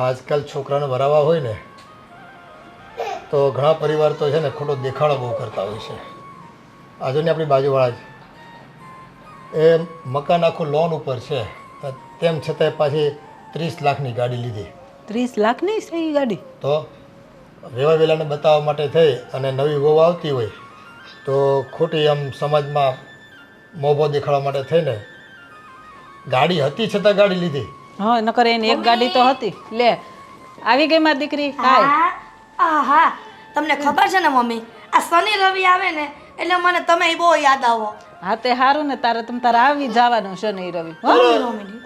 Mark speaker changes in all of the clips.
Speaker 1: આજકાલ છોકરાને ભરાવા હોય ને તો ઘણા પરિવાર તો છે ને ખોટો દેખાડો બહુ કરતા હોય છે. આજુની આપણી બાજુવાળા જ એ મકાન આખું લોન ઉપર છે, તેમ છતાંય પાછી 30 લાખની ગાડી લીધી.
Speaker 2: 30 લાખની છે એ ગાડી?
Speaker 1: તો વેવા વેલાને બતાવવા માટે થઈ અને નવી વહુ આવતી હોય તો ખોટી આમ સમાજમાં મોભો દેખાડવા માટે થઈને ગાડી હતી છતાં ગાડી લીધી.
Speaker 2: હા, નકર એની એક ગાડી તો હતી. લે આવી ગઈ મારી દીકરી. હાય.
Speaker 3: હા, તમને ખબર છે ને મમ્મી, આ શનિ રવિ આવે ને એટલે મને તમે બહુ યાદ આવો.
Speaker 2: હા તે સારું ને, તારે આવી જવાનું શનિ રવિ.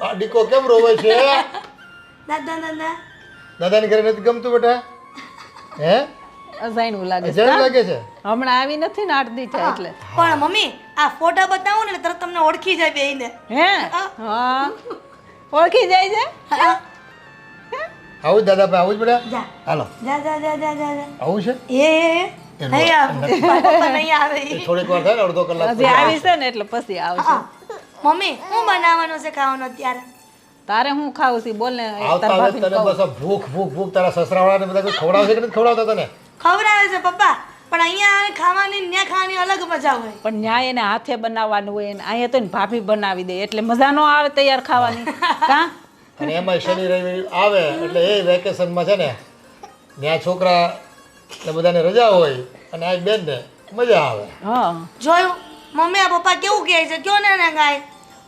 Speaker 1: આ દીકો કેમ રોવે છે?
Speaker 3: દાદા
Speaker 1: દાદાને ઘરે નથી ગમતું બેટા? હે
Speaker 2: અજાયણું લાગે છે.
Speaker 1: અજાણ લાગે છે.
Speaker 2: હમણાં આવી નથી ને 8 દી છે એટલે.
Speaker 3: પણ મમ્મી આ ફોટા બતાવું ને તરત તમને ઓળખી જાય બેયને.
Speaker 2: હે? હા, ઓળખી જાય છે.
Speaker 1: આવું જ દાદાભાઈ, આવું જ બેટા.
Speaker 3: જા
Speaker 1: હાલો,
Speaker 3: જા જા જા જા જા જા.
Speaker 1: આવું છે.
Speaker 3: નહીં આવે પપ્પા નહીં આવે ઈ.
Speaker 1: થોડીક વાર થાય ને, અડધો કલાક
Speaker 2: હજી આવી છે ને એટલે પછી આવશે.
Speaker 3: મમ્મી હું બનાવવાનું છે ખાવાનું અત્યારે?
Speaker 2: તારે હું ખાવું છે બોલ ને.
Speaker 1: આવતા
Speaker 2: તાર
Speaker 1: આવે
Speaker 2: ભાભીને
Speaker 1: તને
Speaker 2: કહું.
Speaker 1: બસ આ ભૂખ ભૂખ ભૂખ તારા સસરાવાળાને બધા કોઈ ખવડાવશે કે નથી ખવડાવતા તને?
Speaker 3: ખવડાવે છે પપ્પા, પણ અહીંયા ખાવાની ત્યાં ખાવાની અલગ મજા હોય.
Speaker 2: પણ ન્યાય એને હાથે બનાવવાનું હોય ને અહીંયા તો એને ભાભી બનાવી દે એટલે મજા ન આવે તૈયાર ખાવાની. કા
Speaker 1: અને એમાં શનિ રવિ આવે એટલે એ વેકેશનમાં છે ને ત્યાં છોકરા ને બધાને રજા હોય અને આ બેનને મજા આવે.
Speaker 2: હા,
Speaker 3: જોયું મમ્મી, આ પપ્પા કેવું કહે છે, કયો ને એને ગાય.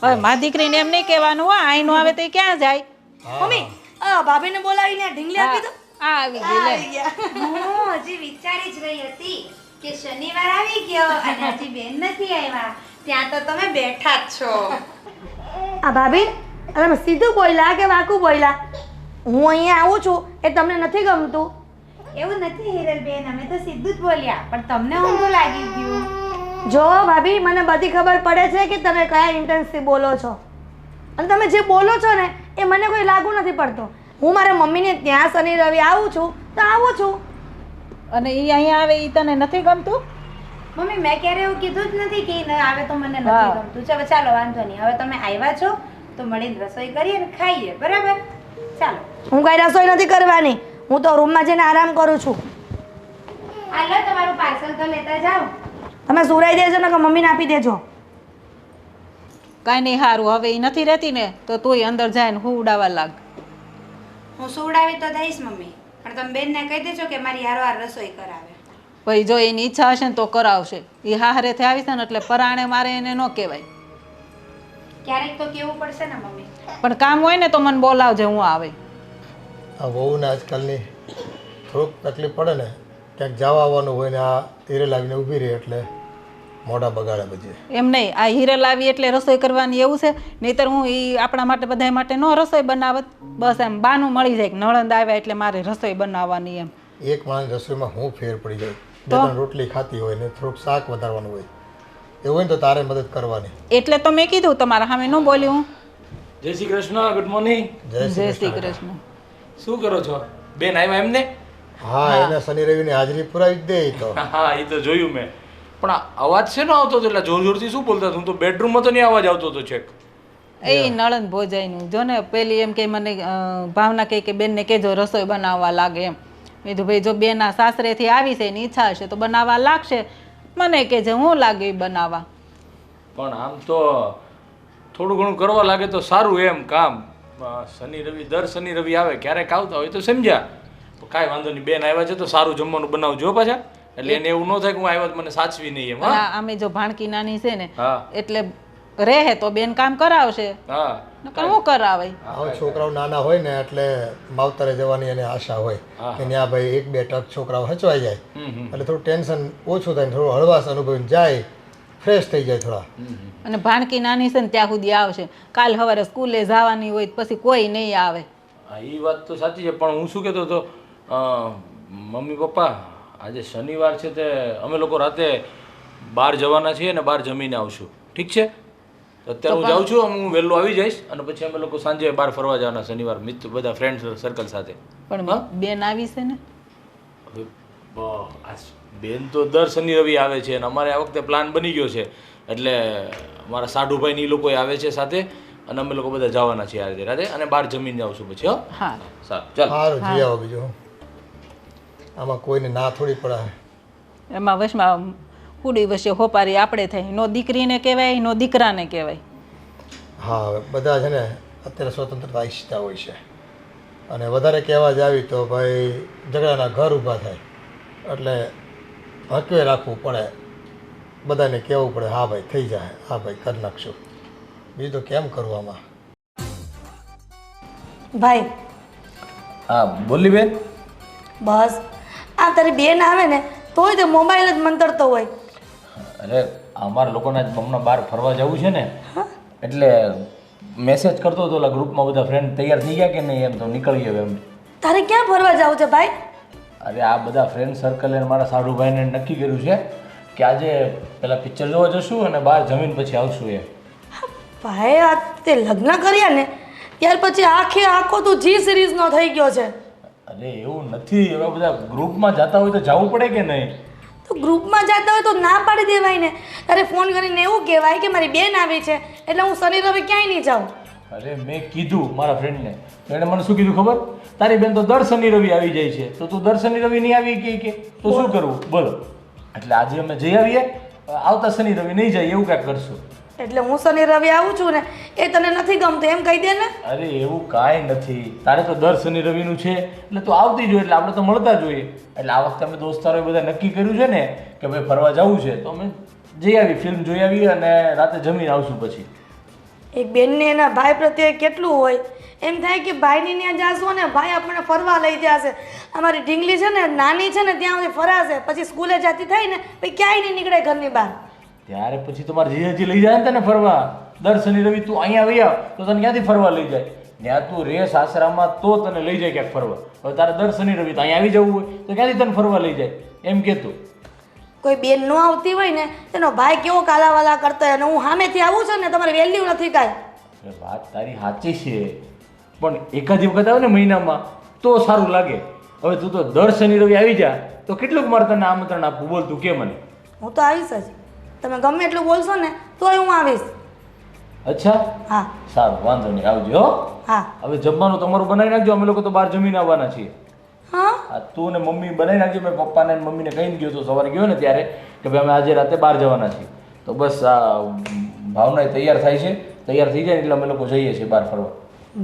Speaker 2: હવે મારી દીકરીને એમ નહીં કહેવાનું હો, આઈ નો આવે તો ઈ ક્યાં જાય.
Speaker 3: મમ્મી ભાભીને બોલાવીને ઢીંગલી આપી દો.
Speaker 2: આ આવી ગઈ લે.
Speaker 3: આવી ગયા.
Speaker 4: હું હજી વિચારી જ રહી હતી કે શનિવાર આવી ગયો અને હજી બેન નથી આવ્યા, ત્યાં તો તમે બેઠા જ છો.
Speaker 3: આ ભાભી તમે સીધું બોલ્યા કે વાકું બોલ્યા? હું અહીંયા આવું છું એ તમને નથી ગમતું?
Speaker 4: એવું નથી હિરલબેન, અમે તો સીધું જ બોલ્યા, પણ તમને ઊંધું લાગી ગયું.
Speaker 3: જો ભાભી, મને બધી ખબર પડે છે કે તમે કયા ઇન્ટેન્સથી બોલો છો, અને તમે જે બોલો છો ને એ મને કોઈ લાગુ નથી પડતો. હું મારા મમ્મીને ત્યાં શનિ રવિ આવું છું તો આવું છું.
Speaker 2: અને ઈ અહીંયા આવે ઈ તને નથી ગમતું?
Speaker 4: મમ્મી મેં ક્યારે એવું કીધું જ નથી કે ન આવે તો મને
Speaker 2: હા.
Speaker 4: નથી ગમતું. ચાલો ચાલો વાંધો નહીં, હવે તમે આવ્યા છો તો મળીને રસોઈ કરીએ ને ખાઈએ, બરાબર? ચાલો.
Speaker 3: હું કાંઈ રસોઈ નથી કરવાની, હું તો રૂમમાં જઈને આરામ કરું છું.
Speaker 4: હાલો તમારું પાર્સલ તો લેતા જાઓ.
Speaker 3: તમે સુરાઈ દેજો ને કે મમ્મીને આપી દેજો.
Speaker 2: કાંઈ નહીં, સારું. હવે ઈ નથી રહેતી ને તો તુંય અંદર જાય ને હુવડાવવા લાગ.
Speaker 4: હું સુવડાવી તો દઈશ મમ્મી, પણ તમે બેનને કહી દેજો કે મારી હારવાર રસોઈ કરાવે.
Speaker 2: ભાઈ જો એની ઈચ્છા હશે ને તો કરાવશે. એ હાહરેથી આવી છે ને એટલે પરાણે મારે એને ન કહેવાય.
Speaker 4: ક્યારેક તો કેવું પડશે ને મમ્મી.
Speaker 2: પણ કામ હોય ને તો મને બોલાવજે, હું આવે.
Speaker 1: આ વહુને આજકાલની થોડુંક તકલીફ પડે ને, ક્યાંક જવા આવવાનું હોય ને આ તીરે લાવીને ઊભી રહે એટલે મોઢા બગાડે બધી.
Speaker 2: એમ નહીં, આ હીરે લાવી એટલે રસોઈ કરવાની એવું છે? નહીંતર હું એ આપણા માટે બધા માટે ન રસોઈ બનાવત. બસ એમ બાનું મળી જાય કે નણંદ આવ્યા એટલે મારે રસોઈ બનાવવાની એમ.
Speaker 1: એક માણસ રસોઈમાં હું ફેર પડી જાય, બે ત્રણ રોટલી ખાતી હોય ને થોડુંક શાક વધારવાનું હોય, એવું હોય ને તો તારે મદદ કરવાની.
Speaker 2: એટલે તો મેં કીધું તમારા સામે ન બોલી હું.
Speaker 5: જય શ્રી કૃષ્ણ, ગુડ મોર્નિંગ.
Speaker 2: જય શ્રી કૃષ્ણ.
Speaker 5: શું કરો છો? બેન આવ્યા એમને?
Speaker 1: હા, એને શનિ રવિની હાજરી પુરાવી જ દે ઈ તો.
Speaker 5: હા, એ તો જોયું મેં. પણ આ અવાજ છે ને આવતો હતો એટલે જોર જોરથી શું બોલતા હતા? હું તો બેડરૂમમાં તો નહીં અવાજ આવતો હતો છેક.
Speaker 2: એ નળંદ ભોજાઈનું જો ને, પેલી એમ કે મને ભાવના કહે કે બેનને કહેજો રસોઈ બનાવવા લાગે એમ. મેં કીધું ભાઈ જો બેના સાસરેથી આવી છે એની ઈચ્છા હશે તો બનાવવા લાગશે, મને કહેજે હું લાગે એ બનાવવા.
Speaker 5: પણ આમ તો થોડું ઘણું કરવા લાગે તો સારું એમ કામ. શનિ રવિ દર શનિ રવિ આવે, ક્યારેક આવતા હોય તો સમજ્યા. કાંઈ વાંધો નહીં, બેન આવ્યા છે તો સારું જમવાનું બનાવજો પાછા. એટલે એને એવું ન થાય કે હું આવ્યા તો મને સાચવી નહીં એમ. હા,
Speaker 2: આમે જો ભાણકી નાની છે ને
Speaker 5: હા,
Speaker 2: એટલે રહે તો બેન કામ કરાવશે,
Speaker 5: હા.
Speaker 2: નકર હું કરાવે.
Speaker 1: હવે છોકરાઓ નાના હોય ને એટલે માવતરે જવાની એને આશા હોય કે ત્યાં ભાઈ એક બે ટક છોકરાઓ હચવાઈ જાય એટલે થોડું ટેન્શન ઓછું થાય, થોડું હળવાશ અનુભવીને જાય, ફ્રેશ થઈ જાય થોડા.
Speaker 2: અને ભાણકી નાની છે ને ત્યાં સુધી આવશે. કાલ સવારે સ્કૂલે જવાની હોય તો પછી કોઈ નહીં આવે.
Speaker 5: હા, એ વાત તો સાચી છે. પણ હું શું કહેતો હતો, મમ્મી પપ્પા આજે શનિવાર છે તે અમે લોકો રાતે બહાર જવાના છીએ ને બહાર જમીને આવશું, ઠીક છે? તો અત્યારે હું જાઉં છું, હું વહેલો આવી જઈશ અને પછી અમે લોકો સાંજે બહાર ફરવા જવાના શનિવાર મિત્ર બધા ફ્રેન્ડ સર્કલ સાથે.
Speaker 2: પણ બેન આવી છે ને?
Speaker 5: હવે આ બેન તો દર શનિ રવિ આવે છે અને અમારે આ વખતે પ્લાન બની ગયો છે એટલે મારા સાઢુભાઈ ને એ લોકો આવે છે સાથે અને અમે લોકો બધા જવાના છીએ આજે રાતે અને બહાર જમીને આવશું પછી હો
Speaker 2: હા
Speaker 5: સારું ચાલ
Speaker 1: સારું જઈ આવો બીજું આમાં કોઈને ના થોડી પડાય.
Speaker 2: એમાં વશમાં હુડી વશે હોપારી આપણે થઈ નો દીકરીને કહેવાય નો દીકરાને કહેવાય.
Speaker 1: હા હવે બધા છે ને અત્યારે સ્વતંત્રતા ઈચ્છતા હોય છે અને વધારે કહેવા જ આવી તો ભાઈ ઝઘડાના ઘર ઊભા થાય એટલે હકવે રાખવું પડે, બધાને કહેવું પડે હા ભાઈ થઈ જાય, હા ભાઈ કરી નાખશું, બીજું તો કેમ કરવું આમાં.
Speaker 3: ભાઈ
Speaker 5: હા બોલી બેન.
Speaker 3: બસ આ તારી બેન આવે ને તોય તે મોબાઈલ જ મંતરતો હોય.
Speaker 5: અરે અમારા લોકોના હમણાં બહાર ફરવા જવું છે ને એટલે મેસેજ કરતો હતો ઓલા ગ્રુપમાં બધા ફ્રેન્ડ તૈયાર થઈ ગયા કે નહીં એમ તો નીકળી ગયો એમ.
Speaker 3: તારે ક્યાં ફરવા જવું છે ભાઈ?
Speaker 5: અરે આ બધા ફ્રેન્ડ સર્કલ અને મારા સાઢુભાઈને નક્કી કર્યું છે કે આજે પેલા પિક્ચર જોવા જશું અને બહાર જમીન પછી આવશું એમ.
Speaker 3: ભાઈ આ તે લગ્ન કર્યા ને ત્યાર પછી આખો તું જી સિરીઝનો થઈ ગયો છે.
Speaker 5: અરે એવું નથી, એવા બધા ગ્રુપમાં જતા હોય તો જવું પડે કે નહીં?
Speaker 3: તો ગ્રુપમાં જતા હોય તો ના પાડી દેવાય ને. તારે ફોન કરીને એવું કહેવાય કે મારી બેન આવી છે એટલે હું શનિ રવિ ક્યાંય નહીં જાઉં.
Speaker 5: અરે મેં કીધું મારા ફ્રેન્ડને તો એણે મને શું કીધું ખબર? તારી બેન તો દર શનિ રવિ આવી જાય છે તો તું દર શનિ રવિ નહીં આવી કે તો શું કરવું બોલો. એટલે આજે અમે જઈ આવીએ, આવતા શનિ રવિ નહીં જાય એવું કાંઈક કરશું.
Speaker 3: એટલે હું શનિ રવિ આવું છું ને એ તને નથી ગમતું એમ કહી દે ને.
Speaker 5: અરે એવું કાંઈ નથી, તારે તો દર શનિ રવિનું છે એટલે તું આવતી જોઈએ એટલે આપણે તો મળતા જોઈએ. એટલે આ વખતે અમે દોસ્તારોએ બધા નક્કી કર્યું છે ને કે ભાઈ ફરવા જવું છે તો અમે જઈ આવી, ફિલ્મ જોઈ આવી અને રાતે જમીને આવશું પછી.
Speaker 3: એક બેનને એના ભાઈ પ્રત્યે કેટલું હોય એમ થાય કે ભાઈની ત્યાં જાશું ને ભાઈ આપણને ફરવા લઈ જશે. અમારી ઢીંગલી છે ને નાની છે ને ત્યાં સુધી ફરાશે પછી સ્કૂલે જતી થાય ને પછી ક્યાંય નહીં નીકળે ઘરની બહાર.
Speaker 5: ત્યારે પછી તમારે જીજાજી લઈ જાય ને તને ફરવા. દર શનિ રવિ તું અહીંયા આવી આવ તો તને ક્યાંથી ફરવા લઈ જાય? ત્યાં તું રેસ આશ્રમમાં તો તને લઈ જાય ક્યાંક ફરવા. હવે તારે દર શનિ રવિ તો અહીંયા આવી જવું હોય તો ક્યાંથી તને ફરવા લઈ જાય એમ કહેતું.
Speaker 3: કોઈ બેન ન આવતી હોય ને એનો ભાઈ કેવો કાલાવાલા કરતો હોય અને હું સામેથી આવું છું ને તમારી વેલ્યુ નથી કાંઈ.
Speaker 5: અરે વાત તારી સાચી છે પણ એકાદી વખત આવે ને મહિનામાં તો સારું લાગે. હવે તું તો દર શનિ રવિ આવી જા તો કેટલુંક મારે તને આમંત્રણ આપવું બોલ તું કે મને.
Speaker 3: હું તો આવીશ જ. તમે ગમે એટલું બોલશો ને તોય હું આવીશ.
Speaker 5: અચ્છા
Speaker 3: હા
Speaker 5: સારું વાંધો નહીં આવજો હો.
Speaker 3: હા
Speaker 5: હવે જમવાનું તમારું બનાવી નાખજો, અમે લોકો તો બહાર જમીને આવવાના છીએ.
Speaker 3: હા
Speaker 5: હા તું ને મમ્મી બનાવી નાખજો. મેં પપ્પાને અને મમ્મીને કહીને ગયો તો સવારે ગયો ને ત્યારે કે ભાઈ અમે આજે રાતે બહાર જવાના છીએ તો બસ આ ભાવના તૈયાર થાય છે, તૈયાર થઈ જાય એટલે અમે લોકો જઈએ છીએ બહાર ફરવા.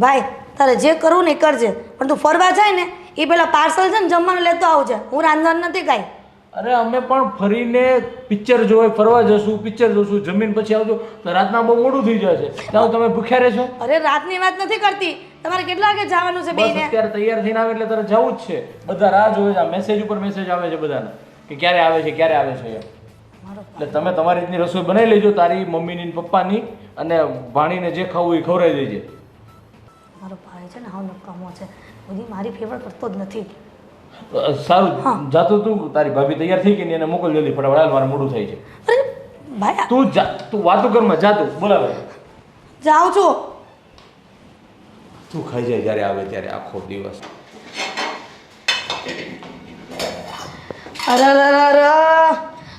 Speaker 3: ભાઈ તારે જે કરવું ને એ કરજે પણ તું ફરવા જાય ને એ પેલા પાર્સલ છે ને જમવાનું લેતો આવજે. હું રાંધણ નથી કાંઈ.
Speaker 5: અરે અમે પણ ફરીને પિક્ચર જોઈ ફરવા જશું, પિક્ચર જોશું, જમીન પછી આવજો તો રાતના બહુ મોડું થઈ જશે. ત્યાં તમે ભૂખ્યા રહેશો.
Speaker 3: અરે રાતની વાત નથી કરતી, તમારે કેટલા વાગે જવાનું છે
Speaker 5: બસ
Speaker 3: બેને?
Speaker 5: અત્યારે તૈયાર થઈને આવે એટલે તારે જવું જ છે. બધા રાહ જોવે છે, મેસેજ ઉપર મેસેજ આવે છે બધાને કે ક્યારે આવે છે ક્યારે આવે છે એમ. એટલે તમે તમારી રીતની રસોઈ બનાવી લેજો, તારી મમ્મીની ને પપ્પાની, અને ભાણીને જે ખાવું એ ખવડાવી દેજે.
Speaker 3: મારો ભાઈ છે ને હાવ નકામો છે, બધી મારી ફેવર કરતો જ નથી.
Speaker 5: સારું જાતું તું તારી ભાભી તૈયાર થઈ કે નહીં એને મોકલ જલ્દી ફટાફટ, હાલ મારે મોડું થાય છે.
Speaker 3: અરે ભાઈ
Speaker 5: તું જા, તું વાતો કરમાં જા, તું બોલાવે.
Speaker 3: જાઉં છું.
Speaker 5: તું ખાઈ જાય જ્યારે આવે ત્યારે આખો દિવસ.
Speaker 3: અરે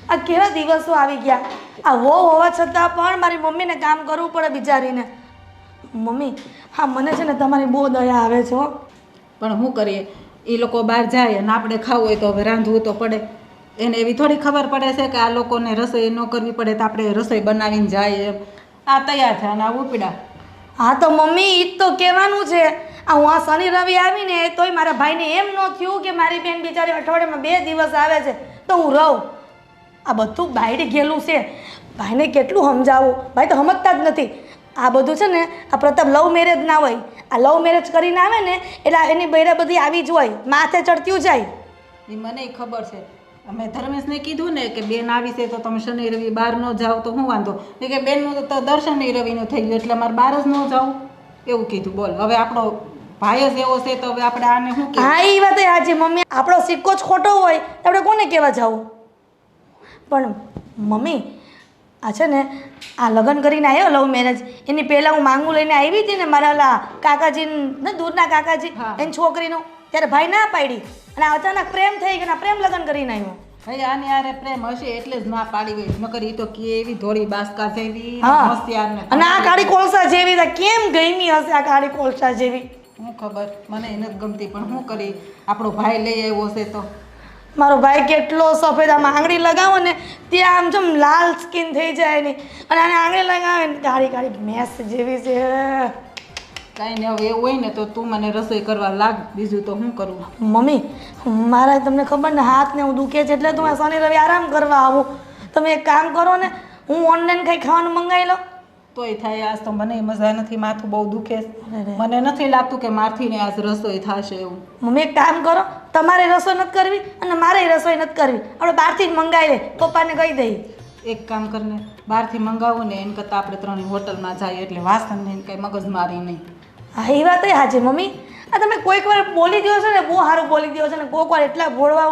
Speaker 3: આ કેવા દિવસો આવી ગયા. આ હોવા છતાં પણ મારી મમ્મીને કામ કરવું પડે બિચારીને. મમ્મી હા મને છે ને તમારી બહુ દયા આવે છે હો.
Speaker 2: પણ શું કરીએ, એ લોકો બહાર જાય અને આપણે ખાવું હોય તો હવે રાંધવું તો પડે. એને એવી થોડી ખબર પડે છે કે આ લોકોને રસોઈ ન કરવી પડે તો આપણે રસોઈ બનાવીને જાય એમ. આ તૈયાર છે અને આ ઉપડા.
Speaker 3: હા તો મમ્મી એ જ તો કહેવાનું છે. આ હું આ શનિ રવિ આવીને તોય મારા ભાઈને એમ ન થયું કે મારી બેન બિચારી અઠવાડિયામાં 2 દિવસ આવે છે તો હું રહું. આ બધું બાયડી ગયેલું છે. ભાઈને કેટલું સમજાવું, ભાઈ તો સમજતા જ નથી. આ બધું છે ને આ પ્રતાપ લવ મેરેજ ના હોય. આ લવ મેરેજ કરીને આવે ને એટલે એની બૈરા બધી આવી જ હોય, માથે ચડતું જાય.
Speaker 2: એ મને ખબર છે. અમે ધર્મેશને કીધું ને કે બેન આવી છે તો તમે શનિ રવિ બહાર ન જાઓ તો હું વાંધો કે બેનનું તો દર શનિ રવિનું થઈ ગયું એટલે મારે બહાર જ ન જાઉં એવું કીધું. બોલ હવે આપણો ભાઈ જ એવો છે તો હવે આપણે આને શું કહેવું?
Speaker 3: હા એ વાત હાજી મમ્મી, આપણો સિક્કો જ ખોટો હોય તો આપણે કોને કહેવા જવું? પણ મમ્મી આ છે ને આ લગ્ન કરીને આવ્યો લવ મેરેજ એની પહેલાં હું માંગુ લઈને આવી હતી ને મારા ઓલા કાકાજી ને દૂરના કાકાજી એની છોકરીનું, ત્યારે ભાઈ ના પાડી અને અચાનક પ્રેમ થઈ ગયો, પ્રેમ લગ્ન કરીને આવ્યો.
Speaker 2: ભાઈ આની આરે પ્રેમ હશે એટલે જ ના પાડી હોય નકર ઈ તો કેવી ધોળી બાસકા જેવી ને
Speaker 3: હા
Speaker 2: હોશિયાર ને
Speaker 3: અને આ કાળી કોલસા જેવી છે. કેમ ગઈમી હશે આ કાળી કોલસા જેવી?
Speaker 2: હું ખબર મને એ નથી ગમતી પણ શું કરી આપણો ભાઈ લઈ આવ્યો છે તો
Speaker 3: મારો ભાઈ કેટલો સફેદ, આમ આંગળી લગાવો ને ત્યાં આમ જેમ લાલ સ્કિન થઈ જાય એની, અને આને આંગળી લગાવે ને કાળી કાળી મેસ જેવી છે.
Speaker 2: કાંઈ ને હવે એવું હોય ને તો તું મને રસોઈ કરવા લાગ, બીજું તો શું કરું.
Speaker 3: મમ્મી મારા તમને ખબર ને હાથ ને હું દુખે છે એટલે તું શનિ રવિ આરામ કરવા આવું. તમે એક કામ કરો ને, હું ઓનલાઈન કંઈ ખાવાનું મંગાવી લો.
Speaker 2: તોય થાય આજ તો મને મજા નથી, માથું બહુ દુખે છે. મને નથી લાગતું કે મારથી ને આજ રસોઈ થશે એવું.
Speaker 3: મમ્મી એક કામ કરો, તમારે રસોઈ નથી કરવી અને મારે રસોઈ નથી કરવી, આપણે બહારથી જ મંગાવી લે, પપ્પાને કહી દઈએ.
Speaker 2: એક કામ કરને, બહારથી મંગાવું ને એને કરતાં આપણે ત્રણેય હોટલમાં જઈએ એટલે વાસણ ને કંઈ મગજમારી નહીં.
Speaker 3: હા એ વાત સાચી મમ્મી. આ તમે કોઈક વાર બોલી દો છો ને, બહુ સારું બોલી દો છો ને, કોઈક વાર એટલા ભોળવા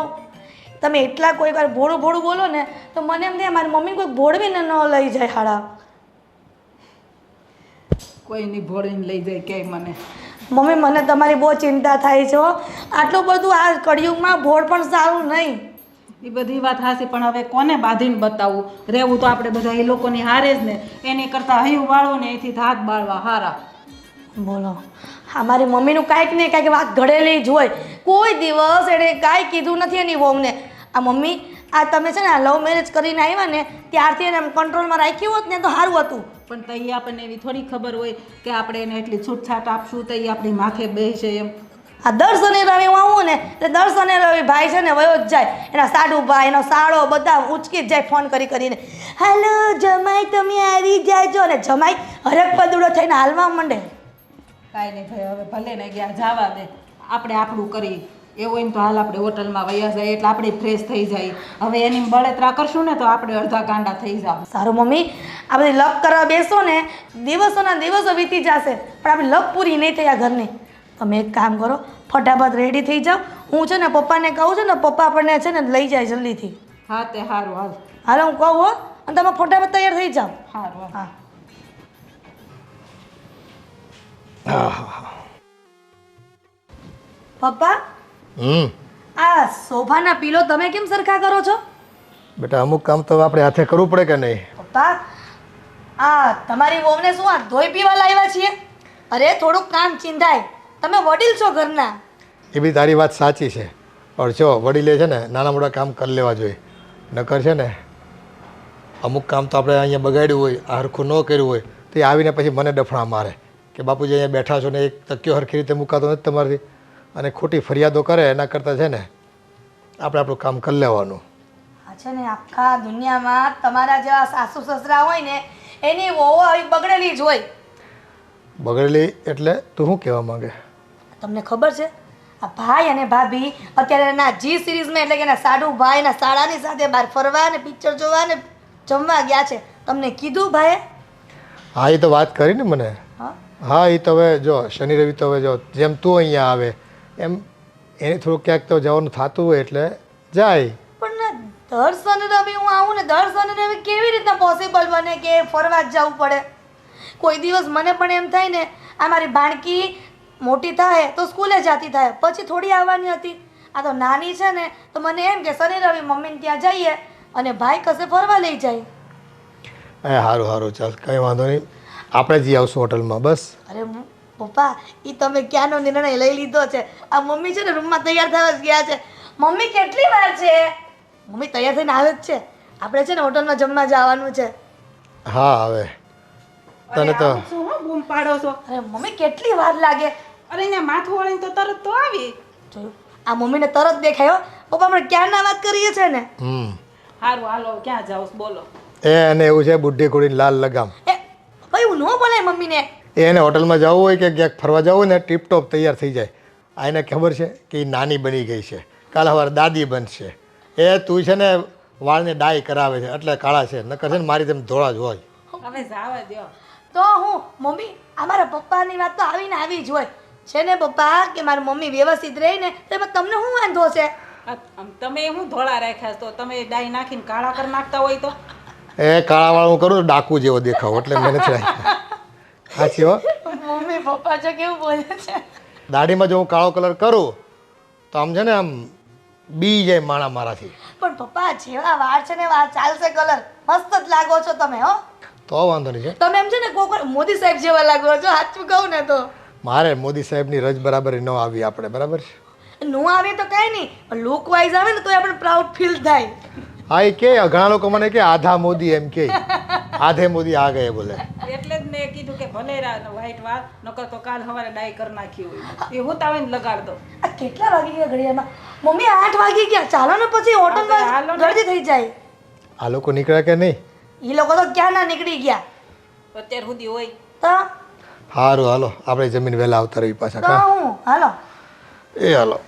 Speaker 3: તમે એટલા કોઈક વાર ભોળું ભોળું બોલો ને તો મને એમ થાય મારી મમ્મી કોઈ ભોળવીને ન લઈ જાય હાડા.
Speaker 2: કોઈ નહીં ભોળીને લઈ જાય ક્યાંય મને.
Speaker 3: મમ્મી મને તમારી બહુ ચિંતા થાય છે હો. આટલું બધું આ કળિયુગમાં ભોળ પણ સારું નહીં.
Speaker 2: એ બધી વાત હાસી પણ હવે કોને બાંધીને બતાવવું? રહેવું તો આપણે બધા એ લોકોની હારે જ ને, એની કરતાં હૈયું વાળો ને એથી હાથ બાળવા હારા.
Speaker 3: બોલો, હા મારી મમ્મીનું કાંઈક ને કાંઈક વાત ઘડેલી જ હોય. કોઈ દિવસ એણે કાંઈ કીધું નથી એની વહુને. આ મમ્મી આ તમે છે ને આ લવ મેરેજ કરીને આવ્યા ને ત્યારથી એને કંટ્રોલમાં રાખ્યું હોત ને તો સારું હતું.
Speaker 2: પણ તઈ આપણને એવી થોડી ખબર હોય કે આપણે એને એટલી છૂટછાટ આપશું તો એ આપણી માથે બેસશે એમ.
Speaker 3: આ દર શનિ રવિ હું આવું ને એટલે દર શનિ રવિ ભાઈ છે ને વયો જ જાય, એના સાડુ ભાઈ એનો સાળો બધા ઉચકી જ જાય ફોન કરી કરીને, હાલો જમાઈ તમે આવી જાજો, ને જમાઈ હરક પદુડો થઈને હાલવા માંડે.
Speaker 2: કાંઈ નહીં ભાઈ, હવે ભલે ને ગયા જવા દે, આપણે આપણું કરી. એવું હોય ને તો હાલ આપણે હોટલમાં વયા જાય એટલે આપણે ફ્રેશ થઈ જાય. હવે એની બળતરા કરશું ને તો આપણે અડધા ગાંડા થઈ જાવ.
Speaker 3: સારું મમ્મી, આ બધી લપ કરવા બેસો ને દિવસોના દિવસો વીતી જશે પણ આપણી લપ પૂરી નહીં થઈ આ ઘરની. તમે એક કામ કરો, ફટાફટ રેડી થઈ જાઓ. હું છે ને પપ્પાને કહું છું ને, પપ્પા આપણને છે ને લઈ જાય જલ્દીથી.
Speaker 2: હા તે સારું હાલ.
Speaker 3: હાલો હું કહું હો, અને તમે ફટાફટ તૈયાર થઈ જાઓ.
Speaker 2: સારું
Speaker 3: હા પપ્પા આ સોફાના પીલો તમે કેમ સરખા કરો છો?
Speaker 1: બેટા અમુક કામ તો આપણે હાથે કરવું પડે કે નહીં?
Speaker 3: પપ્પા આ તમારી વહુને શું આ ધોઈ પીવા લાવ્યા છીએ? અરે થોડુંક કામ ચીંધાય, તમે વડીલ છો ઘરના.
Speaker 1: એ બી તારી વાત સાચી છે, પણ જો વડીલે છે ને નાના મોટા કામ કરી લેવા જોઈએ. નકર છે ને અમુક કામ તો આપણે અહીંયા બગાડ્યું હોય, આ હરખું ન કર્યું હોય તો એ આવીને પછી મને ડફણા મારે કે બાપુજી અહીંયા બેઠા છો ને એક તકિયો હરખી રીતે મુકાતો નથી તમારાથી, અને ખોટી ફરિયાદો કરે એના કરતાં છે ને આપણે આપણું કામ કરી લેવાનું.
Speaker 3: આ છે ને આખા દુનિયામાં તમારા જેવા સાસુ સસરા હોય ને એની વહુ આવી બગડેલી જ હોય.
Speaker 1: બગડેલી એટલે તું શું કહેવા માંગે?
Speaker 3: તમને ખબર છે આ ભાઈ અને ભાભી અત્યારે એના જી સિરીઝમાં એટલે કે એના સાડુ ભાઈ એના સાડાની સાથે બહાર ફરવા ને પિક્ચર જોવા ને જમવા ગયા છે. તમને કીધું ભાઈએ?
Speaker 1: હા એ તો વાત કરી ને મને.
Speaker 3: હા
Speaker 1: હા એ તો હવે જો શનિ રવિ તો હવે જો જેમ તું અહીંયા આવે એમ એને થોડું ક્યાંક તો જવાનું થતું હોય એટલે જાય.
Speaker 3: પણ દર શનિ રવિ હું આવું ને દર શનિ રવિ કેવી રીતના પોસિબલ બને કે ફરવા જ જવું પડે? કોઈ દિવસ મને પણ એમ થાય ને આ મારી ભાણકી મોટી થાય તો સ્કૂલે જતી થાય પછી થોડી આવવાની હતી. આ તો નાની છે ને તો મને એમ કે શનિ રવિ મમ્મીને ત્યાં જઈએ અને ભાઈ કશે ફરવા લઈ જાય.
Speaker 1: એ સારું સારું ચાલ કંઈ વાંધો નહીં, આપણે જઈ આવશું હોટલમાં બસ.
Speaker 3: અરે પપ્પા એ તમે ક્યાંનો નિર્ણય લઈ લીધો છે? આ મમ્મી છે ને રૂમમાં તૈયાર થવા જ ગયા છે. મમ્મી કેટલી વાર છે? મમ્મી તૈયાર થઈને આવે જ છે. આપણે છે ને હોટલમાં જમવા જવાનું છે.
Speaker 1: હા હવે તને તો
Speaker 2: શું હો બૂમ પાડો છો?
Speaker 3: અરે મમ્મી કેટલી વાર લાગે?
Speaker 2: અરે અહીંયા માથું વળીને તો તરત તો આવી.
Speaker 3: જોયું આ મમ્મીને તરત દેખાયો. પપ્પા આપણે ક્યારના વાત કરીએ છે ને.
Speaker 2: સારું હાલો ક્યાં જાવ બોલો.
Speaker 1: એને એવું છે બુઢી ઘોડીને લાલ લગામ.
Speaker 3: એ ભાઈ એવું ન બોલાય મમ્મીને.
Speaker 1: એને હોટલમાં જવું હોય કે ક્યાંક ફરવા જવું હોય ને ટીપટોપ તૈયાર થઈ જાય. આ એને ખબર છે કે એ નાની બની ગઈ છે, કાલ સવારે દાદી બનશે. એ તું છે ને વાળને ડાય કરાવે છે એટલે કાળા છે, નકર છે ને મારી તેમ ધોળા જ હોય.
Speaker 2: હવે જાવા દો.
Speaker 3: તો હું મમ્મી અમારા પપ્પાની વાત તો આવીને આવી જ હોય છે ને પપ્પા કે મારી મમ્મી વ્યવસ્થિત રહી ને તો એમાં તમને શું વાંધો છે?
Speaker 2: તમે શું ધોળા રાખ્યા છો? તમે ડાઈ નાખીને કાળા કરી નાખતા હોય તો?
Speaker 1: એ કાળાવાળું હું કરું તો ડાકુ જેવો દેખાવ એટલે મેં નથી રાખ્યા. સાચી હો.
Speaker 3: મમ્મી પપ્પા જો કેવું બોલે છે.
Speaker 1: દાઢીમાં જો હું કાળો કલર કરું તો આમ છે ને આમ બી જાય માણા મારાથી.
Speaker 3: પણ પપ્પા જેવા વાળ છે ને વાળ ચાલશે કલર મસ્ત જ લાગો છો તમે હો.
Speaker 1: તો વાંધો નહીં છે.
Speaker 3: તમે એમ છે ને કોક વાર મોદી સાહેબ જેવા લાગો છો સાચું કહું ને તો.
Speaker 1: મારે મોદી સાહેબની રજ બરાબરી ન આવી આપણે, બરાબર છે?
Speaker 3: નો આવે તો કઈ નહીં પણ લુક વાઇઝ આવે ને તો આપણે પ્રાઉડ ફીલ થાય.
Speaker 1: હા એ કે ઘણા લોકો મને કે આધા મોદી એમ કે આધે મોદી આ ગયે બોલે.
Speaker 2: એટલે જ મેં કીધું કે ભલે વ્હાઈટ વાળ નકર તો કાલ સવારે ડાય કરી નાખી હોય એ હું તાવીને લગાડ દો.
Speaker 3: આ કેટલા વાગી ગયા ઘડિયાળમાં? મમ્મી 8 વાગી ગયા. ચાલો ને પછી હોટલમાં જલ્દી થઈ જાય.
Speaker 1: આ લોકો નીકળ્યા કે નહીં?
Speaker 3: એ લોકો તો ક્યાં ના નીકળી ગયા
Speaker 2: અત્યાર સુધી હોય
Speaker 3: તો.
Speaker 1: સારું હાલો આપણે જમીન વહેલા આવતા રહી પાછા.
Speaker 3: તો
Speaker 1: કા
Speaker 3: હું હાલો.
Speaker 1: એ હાલો.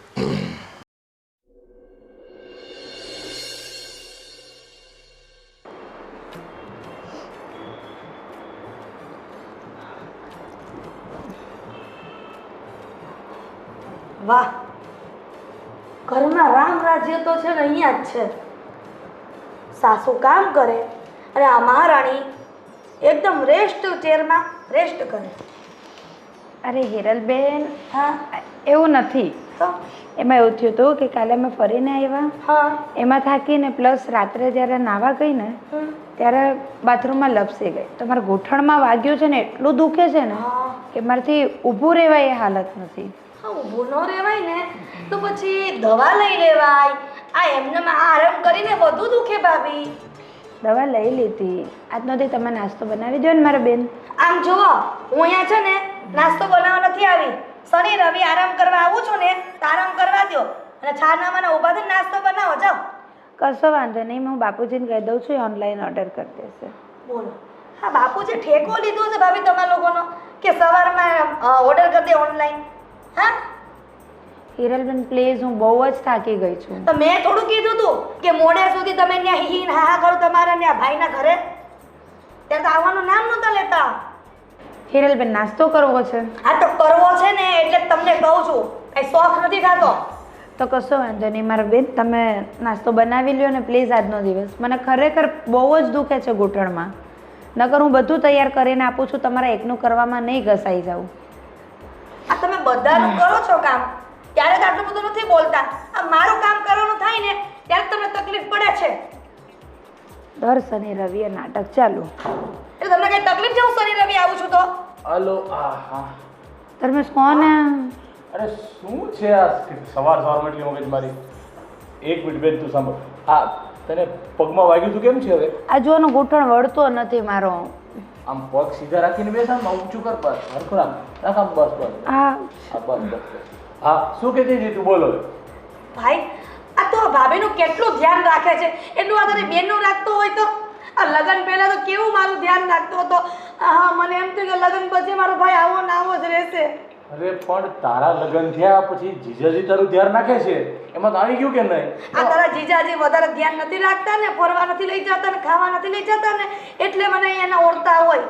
Speaker 3: વાહ, ઘરમાં રામ રાજ્ય તો છે ને અહીંયા જ છે. સાસુ કામ કરે અને આ મહારાણી એકદમ રેસ્ટ ચેરમાં રેસ્ટ કરે.
Speaker 4: અરે હિરલબેન,
Speaker 3: હા
Speaker 4: એવું નથી.
Speaker 3: તો
Speaker 4: એમાં એવું થયું હતું કે કાલે અમે ફરીને આવ્યા,
Speaker 3: હા
Speaker 4: એમાં થાકીને પ્લસ રાત્રે જ્યારે નાવા ગઈ ને
Speaker 3: હમ.
Speaker 4: ત્યારે બાથરૂમમાં લપસી ગઈ તો મારા ગોઠણમાં વાગ્યું છે ને એટલું દુખે છે ને
Speaker 3: હા
Speaker 4: કે મારાથી ઊભું રહેવાય એ હાલત નથી.
Speaker 3: હા, ઊભું ન રહેવાય ને તો પછી દવા લઈ લેવાય. આ એમને આરામ કરીને વધુ દુખે ભાભી.
Speaker 4: દવા લઈ લીધી. આજનો દી તમે નાસ્તો બનાવી દો ને મારા બેન.
Speaker 3: આમ જુઓ, હું અહીંયા છે ને નાસ્તો બનાવવા નથી આવી. શનિ રવિ આરામ કરવા આવું છું ને તો આરામ કરવા દો અને છાનામાના ઊભા થઈને નાસ્તો બનાવો. જાઓ.
Speaker 4: કશો વાંધો નહીં, હું બાપુજીને કહી દઉં છું એ ઓનલાઈન ઓર્ડર કરી દેશે.
Speaker 3: બોલો, હા બાપુજી ઠેકો લીધો છે ભાભી તમારા લોકોનો કે સવારમાં ઓર્ડર કરી દે ઓનલાઈન? હા
Speaker 4: હિરલબેન પ્લીઝ, હું બહુ જ થાકી ગઈ છું.
Speaker 3: તો મેં થોડું કીધું તું કે મોડે સુધી તમે ત્યાં હી હા હા કરો તમારા ત્યાં ભાઈના ઘરે? ત્યાં તો આવવાનું નામ નહોતા લેતા.
Speaker 4: હિરલબેન નાસ્તો કરવો છે
Speaker 3: આ તો કરવો છે ને એટલે જ તમને કહું છું, કઈ શોખ નથી થતો.
Speaker 4: તો કશો વાંધો નહીં મારા બેન, તમે નાસ્તો બનાવી લ્યો ને પ્લીઝ આજનો દિવસ. મને ખરેખર બહુ જ દુખે છે ઘૂંટણમાં. નકર હું બધું તૈયાર કરીને આપું છું, તમારા એકનું કરવામાં નહીં ઘસાઈ જાઉં.
Speaker 3: આ તમે બધાનું કરો છો કામ ત્યારે તો આટલું બધું નથી બોલતા. આ મારું કામ કરવાનું થાય ને ત્યારે તમને તકલીફ પડે છે.
Speaker 4: દર શનિ રવિએ નાટક ચાલુ.
Speaker 3: એટલે તમને કઈ તકલીફ છે હું શનિ રવિ આવું છું તો?
Speaker 5: હાલો. હા હા.
Speaker 4: તમે કોને?
Speaker 5: અરે શું છે આ સવારમાં એટલી મગજ મારી? એક મિનિટ બેન તું સાંભળ. હા, તને પગમાં વાગ્યું તું કેમ છે હવે?
Speaker 4: આ જોવાનું ઘૂંટણ વળતો નથી મારો.
Speaker 5: આમ પગ સીધા રાખીને બેસ, આમ ઊંચું કર, બસ હરખું રાખ આમ, બસ બસ.
Speaker 4: હા
Speaker 5: હા બસ બસ. હા શું કહેતી હતી તું? બોલો.
Speaker 3: ભાઈ આ તો ભાભીનું કેટલું ધ્યાન રાખે છે એટલું આ તારી બેનનું રાખતો હોય તો? આ લગ્ન પહેલા તો કેવું મારું ધ્યાન રાખતો હતો. હા મને એમ થયું કે લગ્ન પછી મારો ભાઈ આવો ને આવો જ રહેશે.
Speaker 5: અરે પણ તારા લગ્ન થયા પછી જીજાજી તારું ધ્યાન રાખે છે, એમાં તો આવી ગયું કે નહીં?
Speaker 3: આ તારા જીજાજી વધારે ધ્યાન નથી રાખતા ને, ફરવા નથી લઈ જતા ને, ખાવા નથી લઈ જતા ને, એટલે મને એના ઓળતા હોય.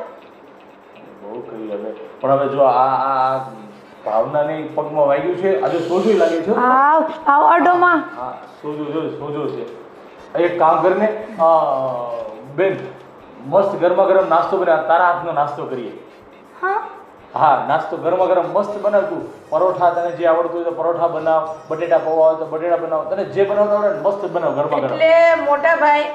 Speaker 5: બહુ કહી હવે. પણ હવે જો આ ભાવનાની પગમાં વાગ્યું છે, આજે સોજો લાગે છે.
Speaker 4: આવ અડોમાં.
Speaker 5: હા સોજો છે. એક કામ કરીને બેન, મસ્ત ગરમા ગરમ નાસ્તો બનાવ, તારા હાથનો નાસ્તો કરીએ.
Speaker 3: હા
Speaker 5: હા નાસ્તો ગરમા ગરમ મસ્ત બનાવ. તું પરોઠા, તને જે આવડતું હોય તો પરોઠા બનાવ, બટેટા પૌવા હોય તો બટેટા બનાવ, તને જે બનાવતા આવડે ને મસ્ત બનાવ ગરમા ગરમ.
Speaker 3: એટલે મોટા ભાઈ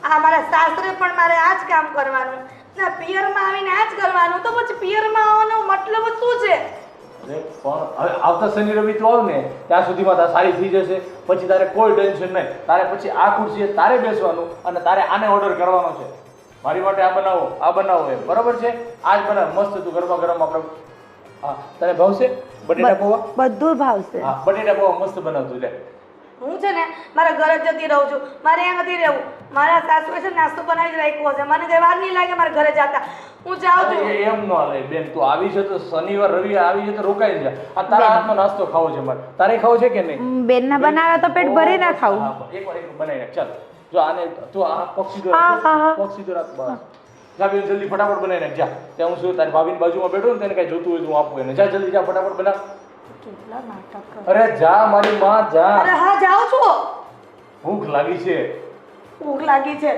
Speaker 3: આ મારા સાસરે પણ મારે આ જ કામ કરવાનું ના, પિયરમાં આવીને આ જ કરવાનું. તો પછી પિયરમાં આવવાનો મતલબ શું છે?
Speaker 5: અરે પણ હવે આવતા શનિ રવિ તું આવ ને ત્યાં સુધીમાં તારે સારી થઈ જશે. પછી તારે કોઈ ટેન્શન નહીં. તારે પછી આ ખુરશીએ તારે બેસવાનું અને તારે આને ઓર્ડર કરવાનો છે, મારી માટે આ બનાવો એમ. બરાબર છે? આજ બનાવ મસ્ત તું ગરમા ગરમ. આપણે હા તને ભાવશે બટેટા પૌવા?
Speaker 4: બધું ભાવશે.
Speaker 5: હા બટેટા પૌવા મસ્ત બનાવતું. લે
Speaker 3: હું છે ને મારા ઘરે જ જતી રહું છું, મારે અહીંયા નથી રહેવું. મારા સાસુએ છે નાસ્તો બનાવી જ રાખ્યો છે, મને કઈ વાર નહીં લાગે મારા ઘરે જતા. હું જાઉં છું.
Speaker 5: એમ ન હાલે બેન, તું આવી છે તો શનિવાર રવિ આવી છે તો રોકાઈ જા. આ તારા હાથનો નાસ્તો ખાવો છે મારે. તારે ખાવો છે કે નહીં?
Speaker 4: બેનના બનાવ્યા તો પેટ ભરી ના ખાવું.
Speaker 5: એકવાર બનાવી નાખ. ચાલ જો આને તું આ પગ સીધો
Speaker 4: હા, હા, હા.
Speaker 5: પગ સીધો રાખ. બસ જા બેન, જલ્દી ફટાફટ બનાવી નાખ. જા ત્યાં હું શું તારી ભાભીની બાજુમાં બેઠો ને, તેને કઈ જોતું હોય તો હું આપું એને. જા જલ્દી જા, ફટાફટ બનાવ.
Speaker 3: કેટલા નાટક કરે.
Speaker 5: અરે જા મારી માં જા.
Speaker 3: અરે હા જાઉં છું.
Speaker 5: ભૂખ લાગી છે.
Speaker 3: ભૂખ લાગી છે.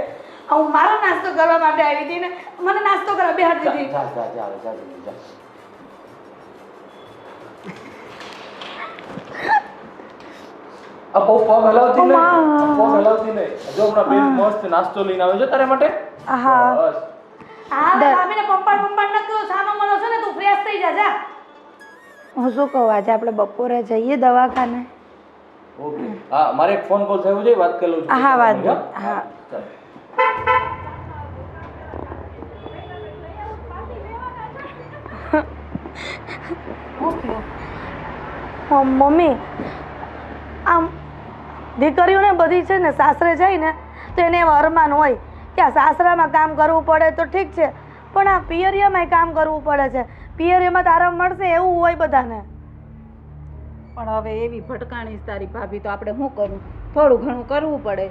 Speaker 3: હું મારો નાસ્તો કરવા માટે આવી હતી ને, મને નાસ્તો કરવા બેહાડી
Speaker 5: જા
Speaker 3: દીધી.
Speaker 5: જા જા જા જા જલ્દી જા. આ પગ હલાવતી નહીં, પગ હલાવતી નહીં. જો હમણાં બેન મસ્ત નાસ્તો લઈને આવે છે તારા માટે.
Speaker 4: હા
Speaker 5: બસ.
Speaker 3: હા ભાભીને પંપાડ પંપાડ ન કહો, સાનો મનો છે ને તું ફ્રેશ થઈ જા જા.
Speaker 4: હું શું કહું, આજે આપણે બપોરે જઈએ દવાખાને?
Speaker 5: ઓકે. હા, મારે એક ફોન કોલ થયો છે, વાત કરી લઉં છું.
Speaker 4: હા વાંધો હા.
Speaker 5: ચાલ.
Speaker 3: મમ્મી આમ દીકરીઓને બધી છે ને સાસરે જાય ને તો એને એવા અરમાન હોય કે આ સાસરામાં કામ કરવું પડે તો ઠીક છે, પણ આ પિયરિયામાંય કામ કરવું પડે છે. પિયરિયામાં તો આરામ મળશે એવું હોય બધાને.
Speaker 2: પણ હવે એવી ભટકાણી છે તારી ભાભી, તો આપણે શું કરવું? થોડું ઘણું કરવું પડે.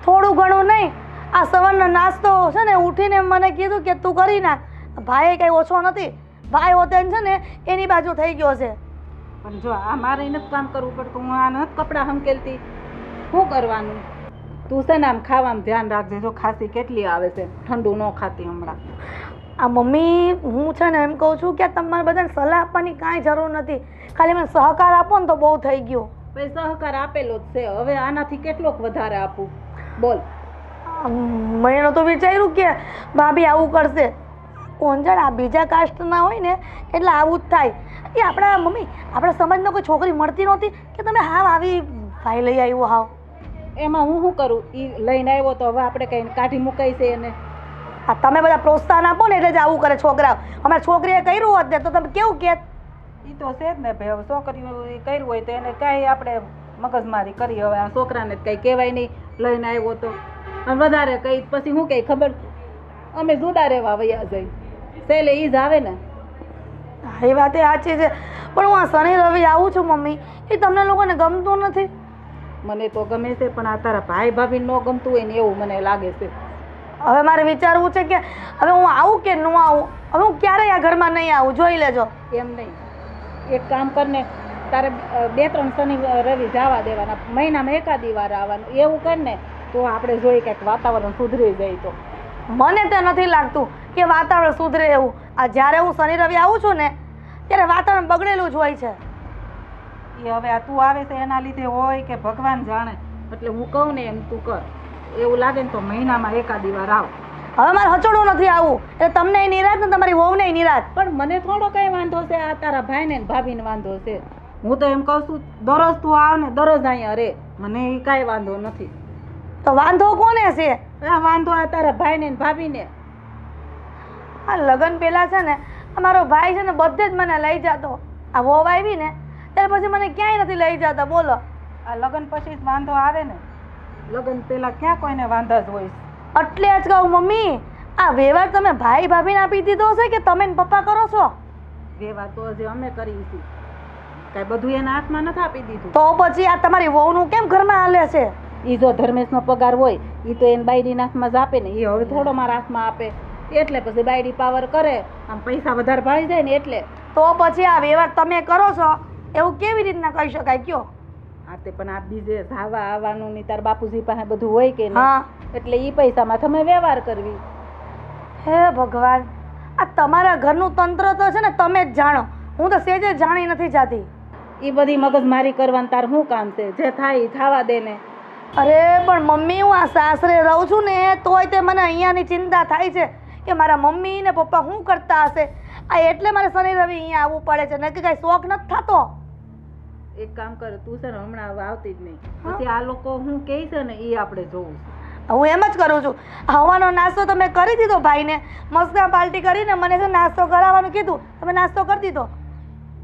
Speaker 3: થોડું ઘણું નહીં, આ સવારનો નાસ્તો છે ને ઉઠીને મને કીધું કે તું કરી નાખ. ભાઈ કંઈ ઓછો નથી, ભાઈ હોતે છે ને એની બાજુ થઈ ગયો છે.
Speaker 2: પણ જો આ મારે નથી કામ કરવું પડતું, હું આ નથી કપડાં હંકેલતી, શું કરવાનું? તું છે ને આમ ખાવામાં ધ્યાન રાખજે, જો ખાંસી કેટલી આવે છે, ઠંડુ ન ખાતી હમણાં.
Speaker 3: આ મમ્મી હું છે ને એમ કહું છું કે તમારે બધાને સલાહ આપવાની કાંઈ જરૂર નથી, ખાલી મને સહકાર આપો ને તો બહુ થઈ ગયું.
Speaker 2: પછી સહકાર આપેલો જ છે, હવે આનાથી કેટલોક વધારે આપું? બોલ.
Speaker 3: મેં તો વિચાર્યું કે ભાભી આવું કરશે, કોણ જાણે આ બીજા કાસ્ટના હોય ને એટલે આવું જ થાય. એ આપણા મમ્મી આપણા સમાજમાં કોઈ છોકરી મળતી નહોતી કે તમે હાવ આવી ભાઈ લઈ આવ્યો હાવ?
Speaker 2: એમાં હું શું કરું? એ લઈને આવ્યો તો હવે આપણે કંઈ કાઢી મુકાઈ છે એને.
Speaker 3: આ તમે બધા પ્રોત્સાહન આપો ને એટલે જ આવું કરે છોકરાઓ. અમારી છોકરીએ કર્યું હોત ને તો તમે કેવું કહેત?
Speaker 2: એ તો છે જ ને ભાઈ, હવે છોકરીઓ કર્યું હોય તો એને કાંઈ આપણે મગજમારી કરી. હવે આ છોકરાને કંઈ કહેવાય નહીં, લઈને આવ્યો તો. અને વધારે કંઈ પછી શું કંઈ ખબર, અમે જુદા રહેવા વયા જઈ સેલે ઈ જ આવે ને.
Speaker 3: એ વાત એ સાચી છે, પણ હું આ શનિ રવિ આવું છું મમ્મી, એ તમને લોકોને ગમતું નથી?
Speaker 2: મને તો ગમે છે, પણ આ તારા ભાઈ ભાભી ન ગમતું હોય ને એવું મને લાગે છે.
Speaker 3: હવે મારે વિચારવું છે કે હવે હું આવું કે ન આવું. હવે હું ક્યારેય આ ઘરમાં નહીં આવું, જોઈ લેજો.
Speaker 2: એમ નહીં, એક કામ કરને, તારે 2-3 શનિ રવિ જવા દેવાના, મહિનામાં એકાદી વાર આવવાનું, એવું કર ને તો આપણે જોઈએ કંઈક વાતાવરણ સુધરી જાય. તો
Speaker 3: મને તો નથી લાગતું કે વાતાવરણ સુધરે એવું. આ જ્યારે હું શનિ રવિ આવું છું ને ત્યારે વાતાવરણ બગડેલું જ હોય છે.
Speaker 2: એ હવે આ તું આવે છે એના લીધે હોય કે ભગવાન જાણે, એટલે હું કહું ને એમ તું કર. એવું લાગે ને તો મહિનામાં એકાદી વાર આવ.
Speaker 3: હવે મારે હચોડું નથી આવું, એટલે તમને એ નિરાશ ને તમારી વહુને નિરાશ.
Speaker 2: પણ મને થોડો કઈ વાંધો છે, આ તારા ભાઈને ને ભાભીને વાંધો છે. હું તો એમ કહું છું દરરોજ તું આવ ને દરરોજ અહીંયા રે, મને એ કાંઈ વાંધો નથી.
Speaker 3: તો વાંધો કોને છે?
Speaker 2: આ વાંધો આ તારા ભાઈને ને ભાભીને.
Speaker 3: આ લગ્ન પહેલાં છે ને અમારો ભાઈ છે ને બધે જ મને લઈ જતો, આ વહુ આવી ને ત્યારે પછી મને ક્યાંય નથી લઈ જતા. બોલો,
Speaker 2: આ લગ્ન પછી જ વાંધો આવે ને, લગ્ન પહેલા ક્યાં કોઈને વાંધા જ હોય?
Speaker 3: એટલે જ કહું મમ્મી, આ વ્યવહાર તમે ભાઈ ભાભીને આપી દીધો છે કે તમે ને પપ્પા કરો છો?
Speaker 2: વ્યવહાર તો હજી અમે કરીશું, કાંઈ બધું એના હાથમાં નથી આપી દીધું.
Speaker 3: તો પછી આ તમારી વહુનું કેમ ઘરમાં હાલે છે?
Speaker 2: એ જો ધર્મેશનો પગાર હોય એ તો એને બાયડીના હાથમાં જ આપે ને, એ હવે થોડો મારા હાથમાં આપે, એટલે પછી બાયડી પાવર કરે, આમ પૈસા વધારે ભાળી જાય ને એટલે.
Speaker 3: તો પછી આ વ્યવહાર તમે કરો છો એવું કેવી રીતના કહી શકાય કયો?
Speaker 2: હા તે પણ આ બીજે ધાવા આવવાનું ની તાર બાપુજી પાસે બધું હોય કે નહીં,
Speaker 3: હા,
Speaker 2: એટલે એ પૈસામાં તમે વ્યવહાર કરવી.
Speaker 3: હે ભગવાન, આ તમારા ઘરનું તંત્ર તો છે ને તમે જ જાણો, હું તો સેજે જાણી નથી જાતી.
Speaker 2: એ બધી મગજમારી કરવાનું તાર શું કામ છે? જે થાય એ થવા દે ને.
Speaker 3: અરે પણ મમ્મી હું આ સાસરે રહું છું ને તોય તે મને અહીંયાની ચિંતા થાય છે કે મારા મમ્મી ને પપ્પા શું કરતા હશે. આ એટલે મારે શનિ રવિ અહીંયા આવવું પડે છે, નક્કી કાંઈ શોખ નથી થતો.
Speaker 2: એક કામ કર, તું છે ને હમણાં હવે આવતી જ નહીં, પછી આ લોકો શું કહે છે ને એ આપણે જોવું છે.
Speaker 3: હું એમ જ કરું છું. હવાનો નાસ્તો તમે કરી દીધો ભાઈને, મસ્ત પાર્ટી કરીને મને છે નાસ્તો કરાવવાનું કીધું, તમે નાસ્તો કરી દીધો.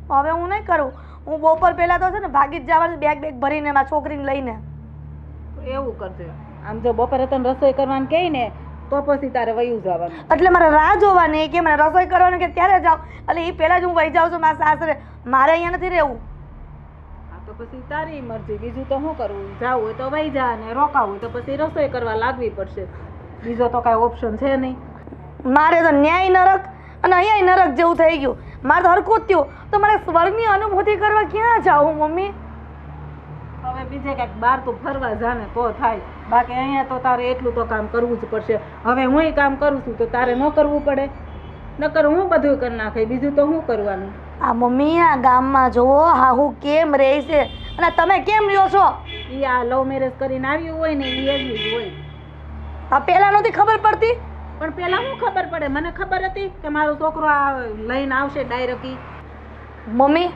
Speaker 3: હવે હું નહીં કરું, હું બપોર પહેલાં તો છે ને ભાગી જ જવાનું, બેગ ભરીને મારા છોકરીને લઈને.
Speaker 2: એવું કરજે. આમ જો બપોરે તને રસોઈ કરવાનું કહે ને તો પછી તારે વયું જવાનું.
Speaker 3: એટલે મારે રાહ જોવાની કે મને રસોઈ કરવાની કે ત્યારે જાઉં, એટલે એ પહેલાં જ હું વહી જાઉં છું મારા સાસરે. મારે અહીંયા નથી રહેવું.
Speaker 2: હા તો પછી તારી મરજી, બીજું તો શું કરવું? જાવું હોય તો વહી જા, ને રોકાવું હોય તો પછી રસોઈ કરવા લાગવી પડશે, બીજો તો કાંઈ ઓપ્શન છે નહીં.
Speaker 3: મારે તો ન્યાય નરક અને અહીંયા નરક જેવું થઈ ગયું. મારે તો હરકું જ થયું, તો મારે સ્વર્ગની અનુભૂતિ કરવા ક્યાં જાઉં મમ્મી?
Speaker 2: હવે બીજે કાંઈક બહાર તો ફરવા જાને તો થાય, બાકી અહીંયા તો તારે એટલું તો કામ કરવું જ પડશે. હવે હું કામ કરું છું તો તારે ન કરવું પડે? નકર હું બધું કરી નાખે, બીજું તો શું કરવાનું?
Speaker 3: આ મમ્મી આ ગામમાં જોવો હા હું કેમ રહે છે અને તમે કેમ રહ્યો છો?
Speaker 2: એ એ આ લવ મેરેજ કરીને આવ્યું હોય ને એ એવી જ હોય.
Speaker 3: આ પહેલાં નહોતી ખબર પડતી?
Speaker 2: પણ પેલા શું ખબર પડે? મને ખબર હતી કે મારો છોકરો આ લઈને આવશે ડાયરેક્ટ.
Speaker 3: મમ્મી,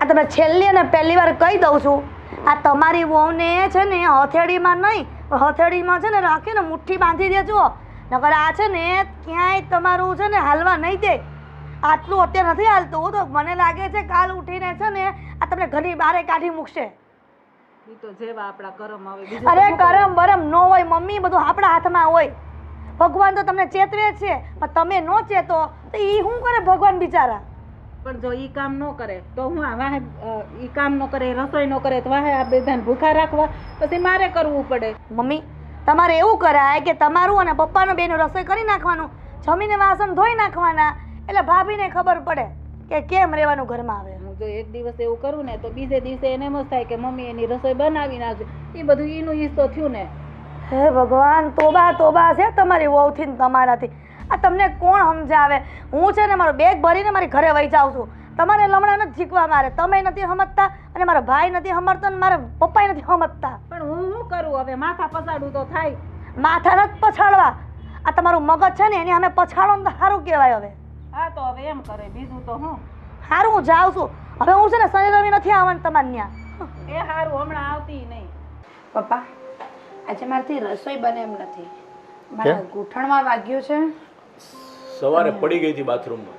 Speaker 3: આ તમે છેલ્લી અને પહેલી વાર કહી દઉં છું, આ તમારી વહુને છે ને હથેળીમાં નહીં, હથેળીમાં છે ને રાખીને મુઠ્ઠી બાંધી દેજો, નકર આ છે ને ક્યાંય તમારું છે ને હાલવા નહીં દે. આટલું અત્યારે નથી હાલતું તો મને લાગે છે કાલ ઉઠીને છે ને આ તમને ઘરની બહાર કાઢી મૂકશે.
Speaker 2: ઈ તો જેવા આપણા કરમ આવે. બીજું
Speaker 3: અરે કરમ બરમ ન હોય મમ્મી, બધું આપણા હાથમાં હોય. ભગવાન તો તમને ચેતવે છે પણ તમે ન ચેતો તો એ શું કરે ભગવાન બિચારા?
Speaker 2: પણ જો ઈ કામ ન કરે તો હું આ વાહે ઈ કામ ન કરે, રસોઈ ન કરે તો વાહે આ બધાને ભૂખા રાખવા, પછી મારે કરવું પડે.
Speaker 3: મમ્મી, તમારે એવું કરાય કે તમારું અને પપ્પાનું બેનું રસોઈ કરી નાખવાનું, જમીને વાસણ ધોઈ નાખવાના, એટલે ભાભીને ખબર પડે કે કેમ રહેવાનું ઘરમાં આવે.
Speaker 2: હું જો એક દિવસ એવું કરું ને તો બીજે દિવસે એને એમ જ થાય કે મમ્મી એની રસોઈ બનાવી નાખજો. એ બધું એનું હિસ્સો થયું ને.
Speaker 3: હે ભગવાન, તોબા તોબા છે તમારી વહુથી ને તમારાથી. આ તમને કોણ સમજાવે? હું છે ને મારો બેગ ભરીને મારી ઘરે વહી જાઉં છું. તમારે લમણા નથી શીખવા મારે, તમે નથી સમજતા અને મારા ભાઈ નથી સમજતા અને મારા પપ્પાએ નથી સમજતા.
Speaker 2: પણ હું શું કરું હવે? માથા પસાડું તો થાય.
Speaker 3: માથા નથી પછાડવા, આ તમારું મગજ છે ને એની સામે પછાડો ને તો સારું કહેવાય. હવે
Speaker 2: હા તો હવે એમ કરે, બીજું તો હું.
Speaker 3: સારું, હું જાઉં છું હવે. હું છે ને શનિ રવિ નથી આવવાનું તમારે ત્યાં.
Speaker 2: એ સારું, હમણાં આવતી નહીં.
Speaker 4: પપ્પા, આજે મારાથી રસોઈ બને એમ નથી. મારા ઘૂંટણમાં વાગ્યું છે.
Speaker 5: સવારે પડી ગઈ હતી બાથરૂમમાં.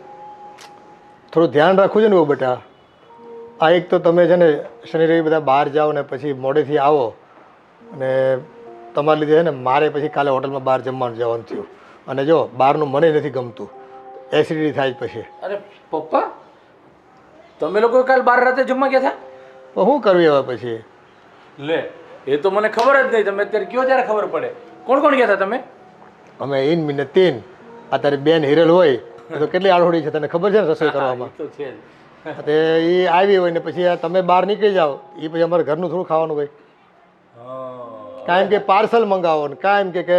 Speaker 1: થોડું ધ્યાન રાખવું છે ને બહુ બેટા. આ એક તો તમે છે ને શનિ રવિ બધા બહાર જાઓ ને પછી મોડેથી આવો અને તમારા લીધે છે ને મારે પછી કાલે હોટલમાં બહાર જમવાનું જવાનું થયું. અને જો બહારનું મને નથી ગમતું, એસિડિટી થાય પછી.
Speaker 5: અરે પપ્પા, તમે લોકો કાલ બાર રાતે જમવા ગયા હતા?
Speaker 1: તો શું કરવી હવે પછી?
Speaker 5: લે, એ તો મને ખબર જ નહીં. તમે અત્યારે કયો ત્યારે ખબર પડે. કોણ કોણ ગયા હતા તમે?
Speaker 1: અમે ઇન મિને 3. આ તારી બેન હિરલ હોય તો કેટલી આડોડી છે તને ખબર છે ને રસોઈ કરવામાં.
Speaker 5: તો છે જ.
Speaker 1: તે એ આવી હોય ને પછી આ તમે બહાર નીકળી જાઓ એ પછી અમારે ઘરનું થોડું ખાવાનું હોય. કાયમ કે પાર્સલ મંગાવો ને કાયમ કે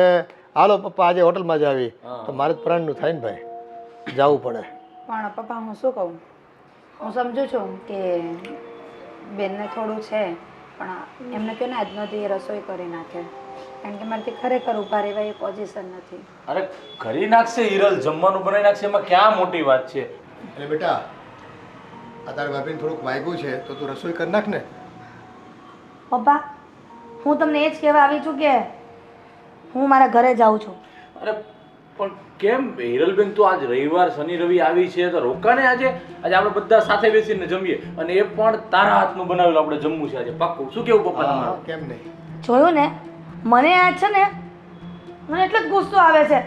Speaker 1: હાલો પપ્પા આજે હોટલમાં જ આવી, તો મારે જ પ્રાણનું થાય ને ભાઈ, જવું પડે.
Speaker 4: પણ પપ્પા હું શું કહું, હું સમજુ છું કે બેનને થોડું છે, પણ એમને કહ્યું ને આજનો દી રસોઈ કરી નાખે, કારણ કે મારાથી ખરેખર ઊભા રહેવા એ પોઝિશન નથી.
Speaker 5: અરે કરી નાખશે હિરલ, જમવાનું બનાવી નાખશે, એમાં ક્યાં મોટી વાત છે.
Speaker 1: એટલે બેટા આ તારી ભાભીને થોડુંક વાગ્યું છે તો તું રસોઈ કરી નાખ ને.
Speaker 3: પપ્પા, હું તમને એ જ કહેવા આવી છું કે હું મારા ઘરે જાઉં છું.
Speaker 5: અરે પણ કેમ હિરલબેન, તો આજ રવિવાર શનિ રવિ આવી છે તો રોકાને આજે. આજે આપણે બધા સાથે બેસીને જમીએ અને એ પણ તારા હાથનું બનાવેલું આપણે જમવું છે આજે પાક્કું. શું કેવું પપ્પા તમારું?
Speaker 1: કેમ નહીં?
Speaker 3: જોયું ને, મને આ છે ને મને એટલો જ ગુસ્સો આવે છે.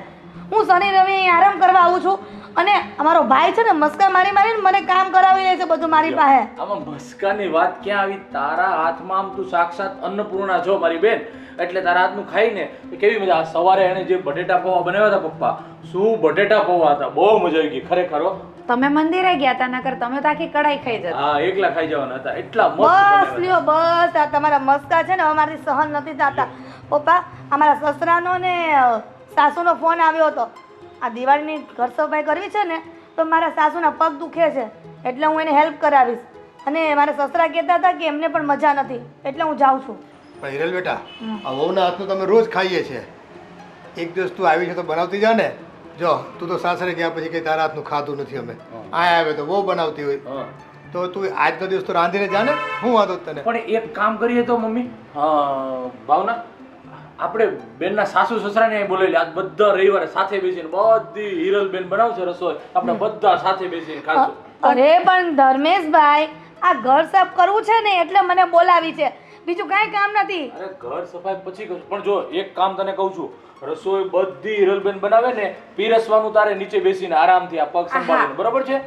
Speaker 3: હું શનિ રવિ અહીં આરામ કરવા આવું છું અને અમારો ભાઈ છે ને મસ્કા મારી મારીને મને કામ કરાવી લે છે બધું મારી પાસે.
Speaker 5: આમાં મસ્કાની વાત ક્યાં આવી? તારા હાથમાં આમ તું સાક્ષાત અન્નપૂર્ણા છો મારી બેન, એટલે તારા હાથનું ખાઈને કેવી મજા. સવારે એને જે બટેટા પૌવા બનાવ્યા હતા પપ્પા, શું બટેટા પૌવા હતા, બહુ મજા આવી ગઈ ખરેખર.
Speaker 4: તમે મંદિરે ગયા હતા, નકર તમે તો આખી કડાઈ ખાઈ જતા.
Speaker 5: હા, એકલા ખાઈ જવાના હતા, એટલા મસ્ત
Speaker 3: બસ
Speaker 5: બનાવ્યા
Speaker 3: લ્યો બસ, આ તમારા મસ્કા છે ને હવે મારી સહન નથી થતા. પપ્પા, અમારા સસરાનો ને સાસુનો ફોન આવ્યો હતો. આ દિવાળીની ઘર સફાઈ કરવી છે ને તો મારા સાસુના પગ દુખે છે એટલે હું એને હેલ્પ કરાવીશ. અને મારા સસરા કહેતા હતા કે એમને પણ મજા નથી એટલે હું જાઉં છું.
Speaker 1: પણ હિરલ બેટા, આ વહુના હાથનું તમે રોજ ખાઈએ છીએ, એક દિવસ તું આવી છે તો બનાવતી જા ને. જો તું તો સાસરે ગયા પછી કંઈ તારા હાથનું ખાધું નથી અમે. આ આવે તો બહુ બનાવતી હોય તો તું આજનો દિવસ તો રાંધીને જા ને. શું વાંધો તને?
Speaker 5: પણ એક કામ કરીએ તો મમ્મી, ભાવના, આપણે બેનના સાસુ સસરાને અહીં બોલાવી લે. આજ બધા રવિવારે સાથે બેસીને બધી હિરલબેન બનાવશે રસોઈ, આપણે બધા સાથે બેસીને ખાશું.
Speaker 3: અરે પણ ધર્મેશભાઈ, આ ઘર સાફ કરવું છે ને એટલે મને બોલાવી છે, બીજું કાંઈ કામ નથી.
Speaker 5: અરે ઘર સફાઈ પછી કરશું, પણ જો એક કામ તને કહું છું, રસોઈ બધી હિરલબેન બનાવે ને, પીરસવાનું તારે નીચે બેસીને આરામથી આ પગ સંભાળીને, બરાબર છે?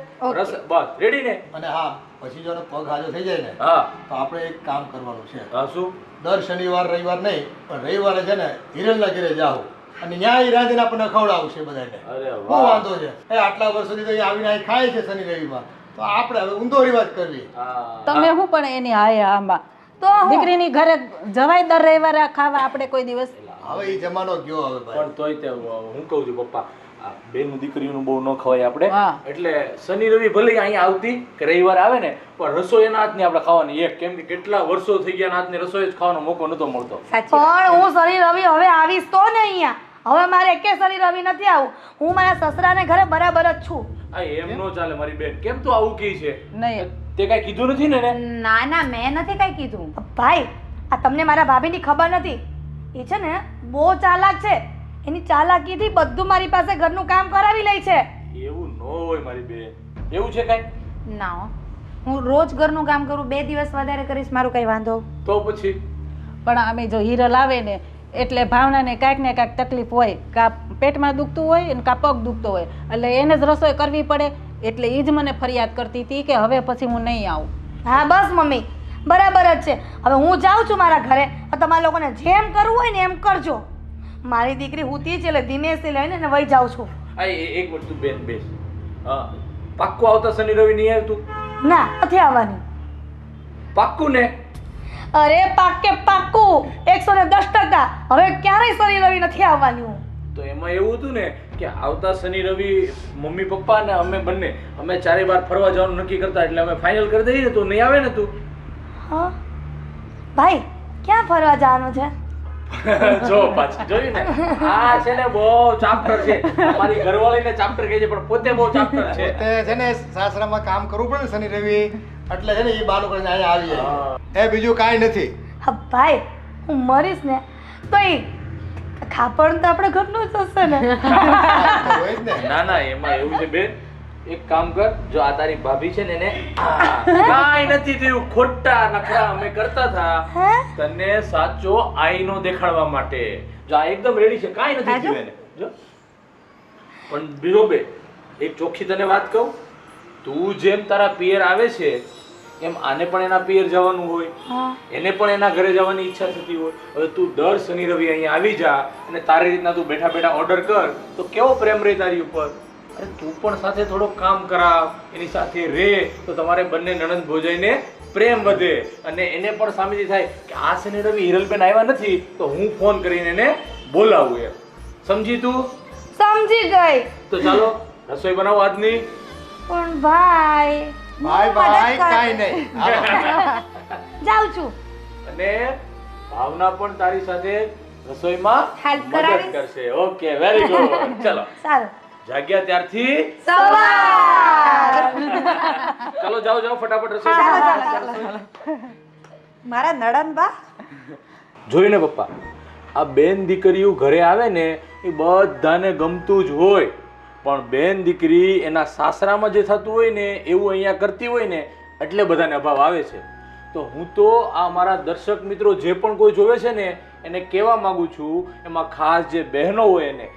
Speaker 5: બસ રેડી ને?
Speaker 1: અને હા, પછી જો એનો પગ હાજો થઈ જાય ને
Speaker 5: હા,
Speaker 1: તો આપણે એક કામ કરવાનું છે.
Speaker 5: હા શું?
Speaker 1: દર શનિવાર રવિવાર નહીં પણ રવિવારે છે ને હિરલના ઘરે જાઓ અને ન્યાય રાંધીને આપણને ખવડાવશે બધાને.
Speaker 5: અરે
Speaker 1: શું
Speaker 5: વાહ.
Speaker 1: વાંધો છે? આટલા વર્ષોથી તો એ આવીને અહીં ખાય છે શનિ રવિમાં, તો આપણે હવે ઊંધો રિવાજ કરવી.
Speaker 5: હા,
Speaker 2: તમે શું પણ એની હાય આમાં
Speaker 3: તો હું-
Speaker 2: દીકરીની ઘરે જવાય દર રવિવારે ખાવા આપણે કોઈ દિવસ?
Speaker 1: હવે એ જમાનો ગયો હવે ભાઈ.
Speaker 5: પણ તોય તે હું કહું છું પપ્પા, આ બેન દીકરીનું બહુ ન ખવાય આપણે
Speaker 2: હા.
Speaker 5: એટલે શનિ રવિ ભલે અહીંયા આવતી કે રવિવાર આવે ને પણ રસોઈ એના હાથની આપણે ખાવાની એક કેમ કે કેટલા વર્ષો થઈ ગયા એના હાથની રસોઈ જ ખાવાનો મોકો નતો મળતો.
Speaker 4: સાચી
Speaker 3: પણ હું શનિ રવિ હવે આવીશ તો ને અહીંયા. હવે મારે એકે શનિ રવિ નથી આવું. હું મારા સસરાને ઘરે બરાબર જ છું.
Speaker 5: આ એમ નો ચાલે મારી બેન કેમ તું આવું કહી છે
Speaker 2: નહીં
Speaker 5: તે કાંઈ કીધું નથી ને એને?
Speaker 4: ના ના મેં નથી કાંઈ કીધું.
Speaker 3: ભાઈ આ તમને મારા ભાભીની ખબર નથી. એ છે ને બહુ ચાલાક છે. એની ચાલાકીથી બધું મારી પાસે ઘરનું કામ કરાવી લે છે.
Speaker 5: એવું ન હોય મારી બેન. એવું છે કાંઈ?
Speaker 4: ના હો. હું રોજ ઘરનું કામ કરું 2 દિવસ વધારે કરીશ મારું કઈ વાંધો.
Speaker 5: તો પછી
Speaker 2: પણ અમે જો હિરલ આવે ને એટલે ભાવનાને કાંઈક ને કાંઈક તકલીફ હોય, કાં પેટમાં દુખતું હોય ને કાં પગ દુખતો હોય, એટલે એને જ રસોઈ કરવી પડે. એટલે એ જ મને ફરિયાદ કરતી હતી કે હવે પછી હું નહીં આવું.
Speaker 3: હા બસ મમ્મી બરાબર જ છે. હવે હું જાઉં છું મારા ઘરે. તમારા લોકોને જેમ કરવું હોય ને એમ કરજો. મારી દીકરી હુતી છે એટલે ધીમેથી લઈને ને વહી જાઉં છું.
Speaker 5: આ એક મિનિટ તું બેન બેસ. હા પાક્કું આવતા શનિ રવિ નહીં આવ્યું તું?
Speaker 3: ના નથી આવવાની.
Speaker 5: પાક્કું ને?
Speaker 3: અરે પાક્કે પાક્કું 110%. હવે ક્યારેય શનિ રવિ નથી આવવાની હું.
Speaker 5: તો એમાં એવું હતું ને કે આવતા શનિ રવિ મમ્મી પપ્પા ને અમે બંને અમે ચારે બાર ફરવા જવાનું નક્કી કરતા એટલે અમે ફાઇનલ કરી દઈએ ને તું નહીં આવે ને તું?
Speaker 3: હા ભાઈ ક્યાં ફરવા જવાનું છે?
Speaker 5: જો પાછી જોયું ને આ છે ને બહુ ચાપ્ટર છે. મારી ઘરવાળીને ચાપ્ટર કહે છે પણ પોતે બહુ ચાપ્ટર છે.
Speaker 1: તે છે ને સાસરામાં કામ કરવું પડે ને શનિ રવિ એટલે છે ને એ બાનું કરીને અહીંયા આવી જાય. એ બીજું કાંઈ નથી.
Speaker 3: હા ભાઈ હું મરીશ ને તો એ ખાપણ તો આપણે ઘરનું જ હશે ને.
Speaker 1: હોય જ ને.
Speaker 5: ના ના એમાં એવું છે બેન એક કામ કર જો આ તારી ભાભી છે ને એને કાંઈ નથી થયું ખોટા નખરા અમે કરતા હતા
Speaker 3: હે?
Speaker 5: તને સાચો આઈનો દેખાડવા માટે. જો આ એકદમ રેડી છે કાંઈ નથી થયું એને જો. પણ બીજો બે એક ચોખ્ખી તને વાત કહું તું જેમ તારા પિયર આવે છે એમ આને પણ એના પિયર જવાનું હોય, એને પણ એના ઘરે જવાની ઈચ્છા થતી હોય. હવે તું દર શનિ રવિ અહીંયા આવી જા અને તારી રીતના તું બેઠા બેઠા ઓર્ડર કર તો કેવો પ્રેમ રહે તારી ઉપર. અરે તું પણ સાથે થોડોક કામ કરાવ, એની સાથે રહે તો તમારે બંને નણંદ ભોજાઈને પ્રેમ વધે અને એને પણ સામેથી થાય કે આ શનિ રવિ હિરલબેન આવ્યા નથી તો હું ફોન કરીને એને બોલાવું એમ. સમજી તું?
Speaker 3: સમજી ગઈ.
Speaker 5: તો ચાલો રસોઈ બનાવો આજની.
Speaker 3: પણ ભાઈ
Speaker 1: બાય બાય કાંઈ નહીં. હાલો.
Speaker 3: જાઉં છું.
Speaker 5: અને ભાવના પણ તારી સાથે રસોઈમાં
Speaker 4: Help
Speaker 5: મદદ
Speaker 4: કરાવીશ.
Speaker 5: કરશે. Okay very good. ચલો
Speaker 3: સારું.
Speaker 5: જાગ્યા ત્યારથી
Speaker 3: સવાર.
Speaker 5: ચાલો જાઓ જાઓ ફટાફટ રસોઈ.
Speaker 3: મારા નડન બા
Speaker 5: જોઈને પપ્પા આ બેન દીકરીઓ ઘરે આવે ને એ બધાને ગમતું જ હોય પણ બેન દીકરી એના સાસરામાં જે થતું હોય ને એવું અહીંયા કરતી હોય ને એટલે બધાને અભાવ આવે છે. તો હું તો આ મારા દર્શક મિત્રો જે પણ કોઈ જોવે છે ને એને કહેવા માંગુ છું એમાં ખાસ જે બહેનો હોય એને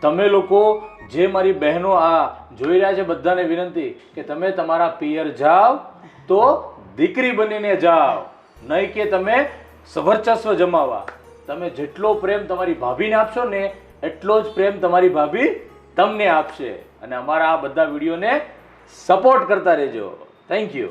Speaker 5: તમે લોકો જે મારી બહેનો આ જોઈ રહ્યા છે બધાને વિનંતી કે તમે તમારા પિયર જાઓ તો દીકરી બનીને જાઓ, નહીં કે તમે વર્ચસ્વ જમાવા. તમે જેટલો પ્રેમ તમારી ભાભીને આપશો ને એટલો જ પ્રેમ તમારી ભાભી તમને આપશે. અને અમારા આ બધા વિડીયોને સપોર્ટ કરતા રહેજો. Thank you.